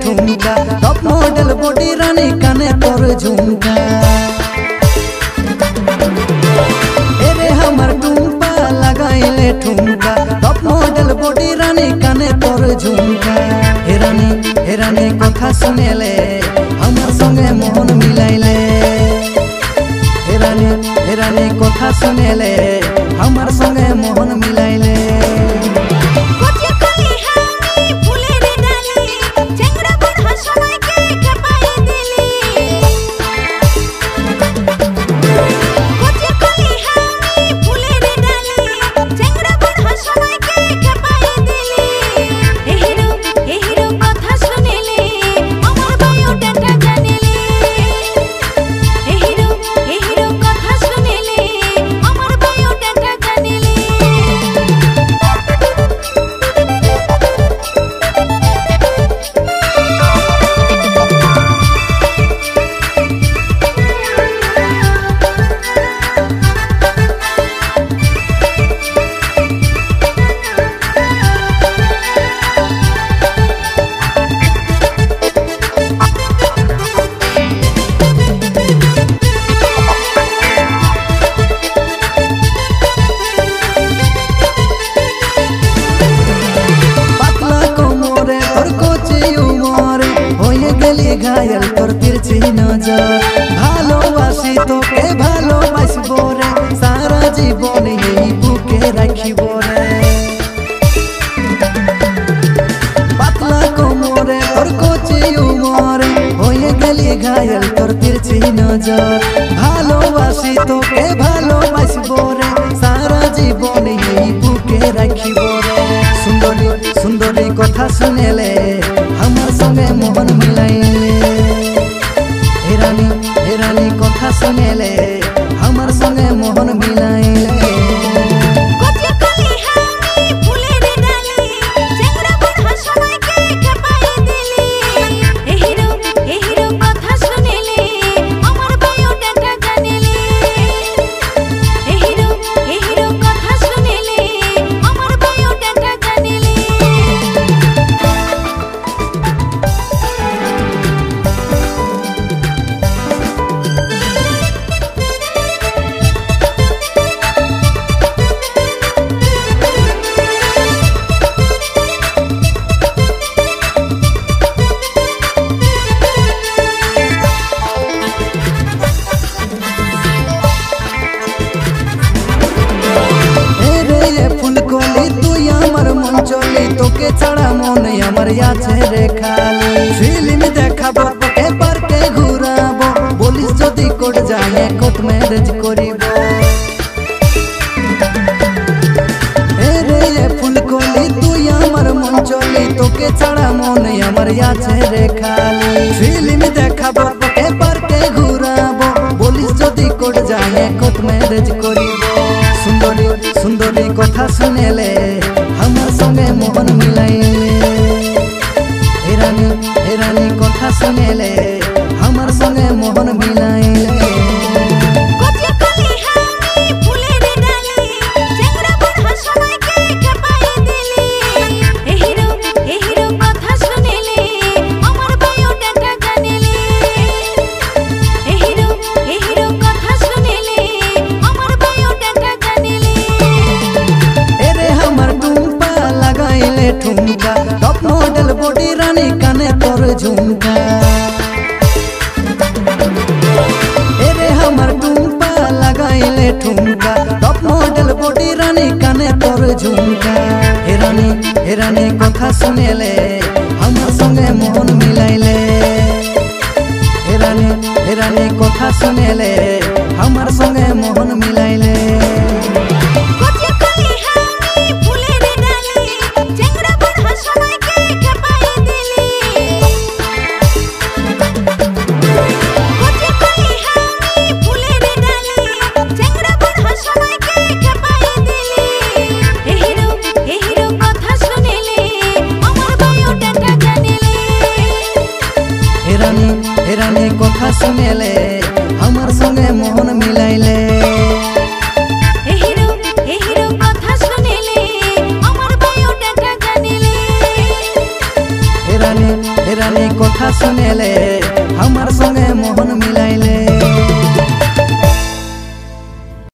ठुमका top model body रानी काने पर झुमका एरे हमर टुम्पा लगाइले ठुमका टॉप मॉडल बॉडी रानी काने पर झुमका हे रानी कथा सुनेले हमर संगे मोहन मिलाइले हे रानी कथा सुनेले हमर संगे मोहन मिलाइले घायल तोर तिरछी नजर भालोबासी तोके भालोबासबो रे सारा जीवन यही बुके राखिबो रे पातला कोमरे तोर कोची उमरे होये गेली घायल तोर तिरछी नजर भालोबासी तोके भालोबासबो रे सारा जीवन यही बुके राखिबो रे सुंदरी कथा सुनेले हमर संगे मोहन मिलाइले हे रानी कथा सुनेले हमर संगे मोहन मिलाइले चली तोके छड़ा मन हमर याचे रे खाली फिल्म देखाबो तोके पर के घुराबो पुलिस जदी कोर्ट जाए कोर्ट मैरिज करिबो ए रे फुलकली तू हमर मन चली तोके छड़ा मन हमर याचे रे खाली फिल्म देखाबो तोके पर के घुराबो पुलिस जदी कोर्ट जाए कोर्ट मैरिज करिबो सुंदरी कथा सुनेले हमर संगे मोहन मिलाइले हे रानी कथा सुनेले हमर संगे मोहन मिलाइले ठुमका टॉप मॉडल बॉडी रानी काने पर झुमका एरे हमर टुम्पा लगाइले ठुमका टॉप मॉडल बॉडी रानी काने पर झुमका हे रानी कथा सुनेले हमर संगे मोहन मिलाइले हे रानी कथा सुनेले हमर संगे मोहन मिलाइले हे रानी कथा सुनेले हमर संगे मोहन मिलाइले कथा सुनेले हमर बायोडाटा जानिले हे रानी रानी कथा सुनेले हमार संगे मोहन मिलाइले।